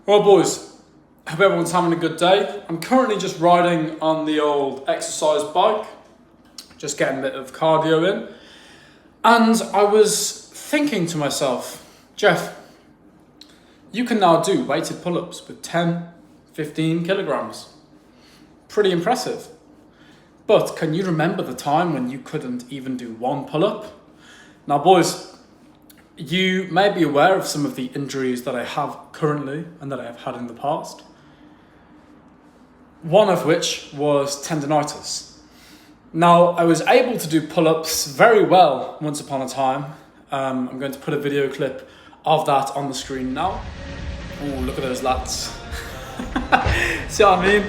Well, boys, hope everyone's having a good day. I'm currently just riding on the old exercise bike, just getting a bit of cardio in. And I was thinking to myself, Jeff, you can now do weighted pull-ups with 10, 15 kilograms. Pretty impressive. But can you remember the time when you couldn't even do one pull-up? Now, boys, you may be aware of some of the injuries that I have currently and that I have had in the past. One of which was tendonitis. Now, I was able to do pull-ups very well once upon a time. I'm going to put a video clip of that on the screen now. Oh, look at those lats. See what I mean?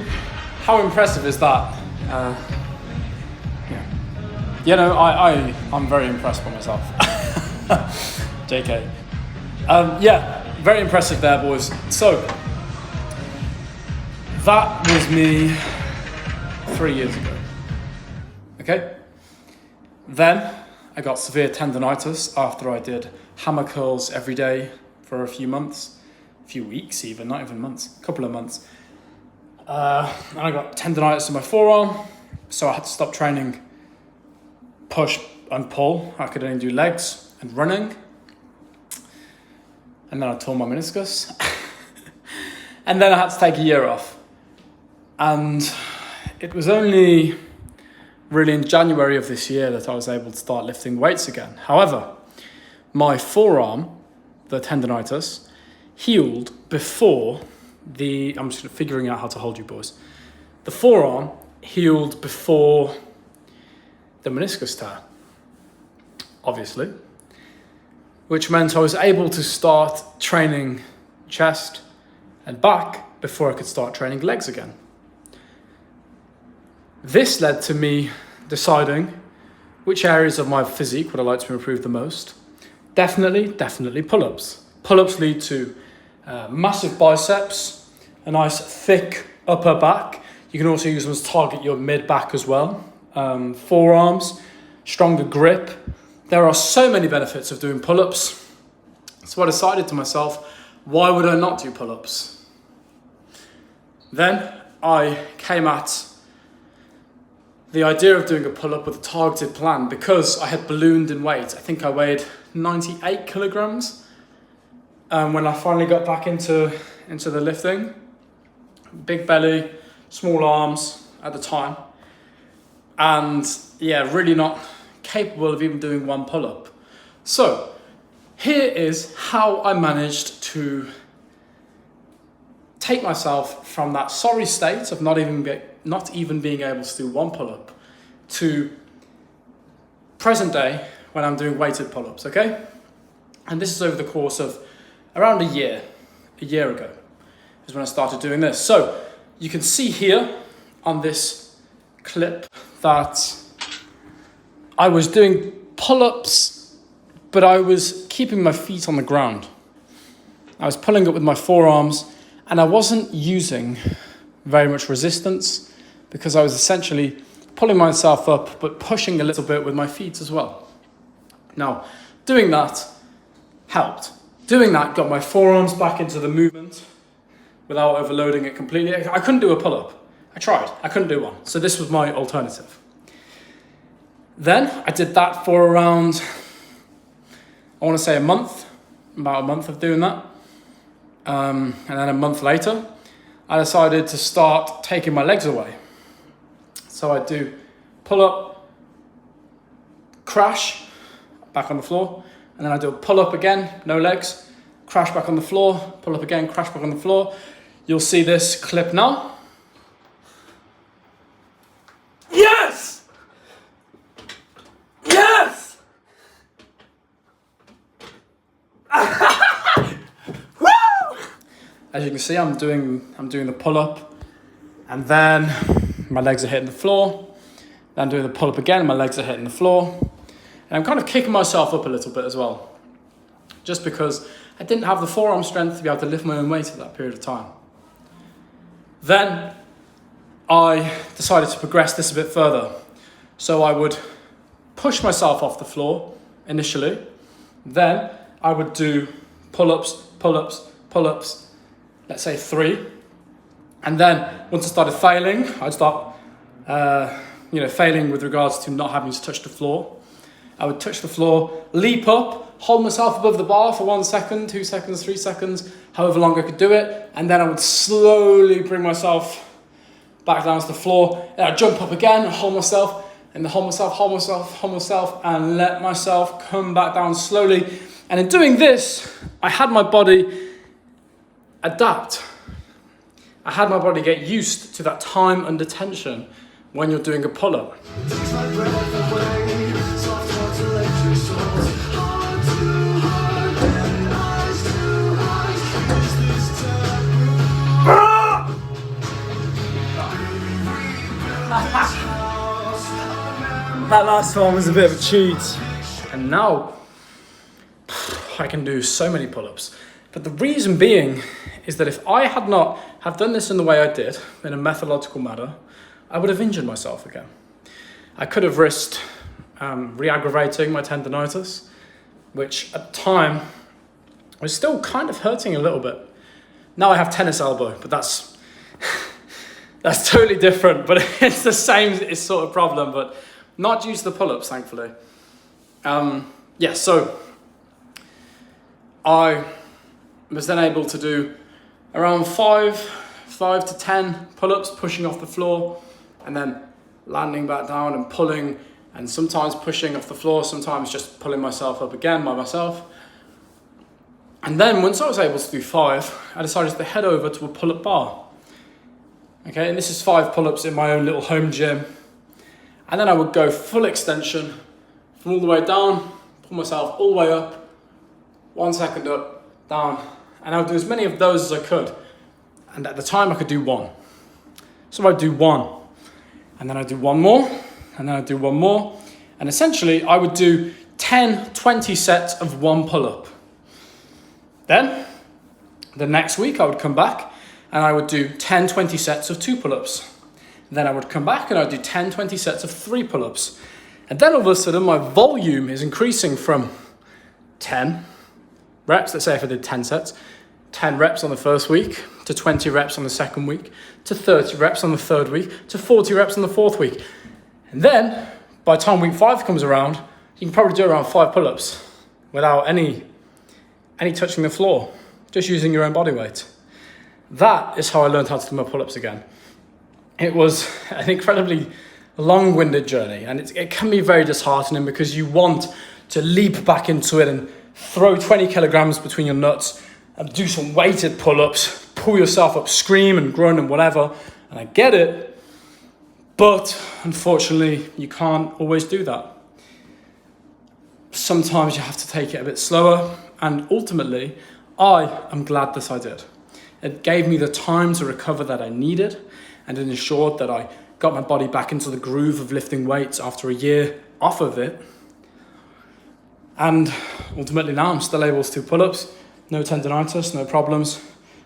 How impressive is that? I'm very impressed by myself. JK. Very impressive there, boys. So, that was me 3 years ago. Okay? Then, I got severe tendonitis after I did hammer curls every day for a few months. A few weeks even, not even months. A couple of months. And I got tendonitis in my forearm, so I had to stop training push and pull. I could only do legs and running. And then I tore my meniscus. And then I had to take a year off. And it was only really in January of this year that I was able to start lifting weights again. However, my forearm, the tendonitis, healed before I'm just figuring out how to hold you boys. The forearm healed before the meniscus tear, obviously, which meant I was able to start training chest and back before I could start training legs again. This led to me deciding which areas of my physique would I like to improve the most. Definitely pull-ups. Pull-ups lead to massive biceps, a nice thick upper back. You can also use them to target your mid-back as well. Forearms, stronger grip. There are so many benefits of doing pull-ups. So I decided to myself, why would I not do pull-ups? Then I came at the idea of doing a pull-up with a targeted plan because I had ballooned in weight. I think I weighed 98 kilograms when I finally got back into the lifting. Big belly, small arms at the time. And really not capable of even doing one pull-up. So here is how I managed to take myself from that sorry state of not even being able to do one pull-up to present day when I'm doing weighted pull-ups, okay? And this is over the course of around a year ago is when I started doing this. So you can see here on this clip that I was doing pull-ups, but I was keeping my feet on the ground. I was pulling up with my forearms, and I wasn't using very much resistance because I was essentially pulling myself up, but pushing a little bit with my feet as well. Now, doing that helped. Doing that got my forearms back into the movement without overloading it completely. I couldn't do a pull-up. I tried. I couldn't do one. So this was my alternative. Then I did that for around, I want to say about a month of doing that. And then a month later, I decided to start taking my legs away. So I do pull up, crash, back on the floor. And then I do a pull up again, no legs, crash back on the floor, pull up again, crash back on the floor. You'll see this clip now. Yes! Yes! Woo! As you can see, I'm doing the pull up, and then my legs are hitting the floor. Then I'm doing the pull up again, and my legs are hitting the floor. And I'm kind of kicking myself up a little bit as well, just because I didn't have the forearm strength to be able to lift my own weight at that period of time. Then I decided to progress this a bit further. So I would push myself off the floor initially. Then I would do pull-ups, pull-ups, pull-ups, let's say 3. And then once I started failing, I'd start, failing with regards to not having to touch the floor. I would touch the floor, leap up, hold myself above the bar for 1 second, 2 seconds, 3 seconds, however long I could do it. And then I would slowly bring myself back down to the floor. And I'd jump up again and hold myself, and hold myself, and let myself come back down slowly. And in doing this, I had my body adapt. I had my body get used to that time under tension when you're doing a pull-up. That last one was a bit of a cheat. And now I can do so many pull-ups. But the reason being is that if I had not have done this in the way I did, in a methodological manner, I would have injured myself again. I could have risked re-aggravating my tendonitis, which at the time was still kind of hurting a little bit. Now I have tennis elbow, but that's totally different, but it's the same sort of problem, but not due to the pull-ups, thankfully. So I was then able to do around 5 to 10 pull-ups, pushing off the floor, and then landing back down and pulling, and sometimes pushing off the floor, sometimes just pulling myself up again by myself. And then once I was able to do 5, I decided to head over to a pull-up bar. Okay, and this is 5 pull-ups in my own little home gym. And then I would go full extension from all the way down, pull myself all the way up, 1 second up, down, and I would do as many of those as I could. And at the time I could do 1. So I'd do 1, and then I'd do 1 more, and then I'd do 1 more. And essentially I would do 10, 20 sets of 1 pull-up. Then the next week I would come back and I would do 10, 20 sets of 2 pull-ups. Then I would come back and I'd do 10, 20 sets of 3 pull-ups. And then all of a sudden my volume is increasing from 10 reps, let's say if I did 10 sets, 10 reps on the first week, to 20 reps on the second week, to 30 reps on the third week, to 40 reps on the fourth week. And then by the time week 5 comes around, you can probably do around 5 pull-ups without any touching the floor, just using your own body weight. That is how I learned how to do my pull-ups again. It was an incredibly long-winded journey, and it can be very disheartening because you want to leap back into it and throw 20 kilograms between your nuts and do some weighted pull-ups, pull yourself up, scream and groan and whatever, and I get it, but unfortunately you can't always do that. Sometimes you have to take it a bit slower, and ultimately I am glad that I did. It gave me the time to recover that I needed, and it ensured that I got my body back into the groove of lifting weights after a year off of it. And ultimately now I'm still able to do pull-ups, no tendonitis, no problems.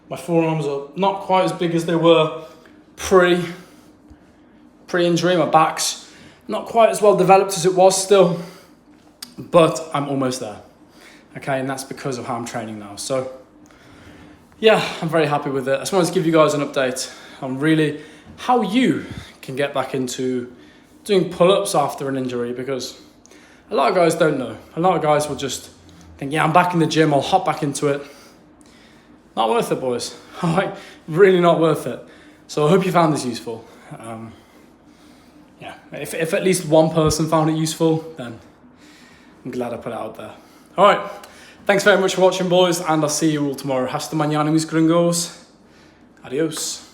My forearms are not quite as big as they were pre-injury. My back's not quite as well developed as it was still, but I'm almost there. Okay, and that's because of how I'm training now. So yeah, I'm very happy with it. I just wanted to give you guys an update on really how you can get back into doing pull-ups after an injury, because a lot of guys don't know. A lot of guys will just think, yeah, I'm back in the gym, I'll hop back into it. Not worth it, boys. Really not worth it. So I hope you found this useful. If at least one person found it useful, then I'm glad I put it out there. All right. Thanks very much for watching, boys, and I'll see you all tomorrow. Hasta mañana, mis gringos. Adios.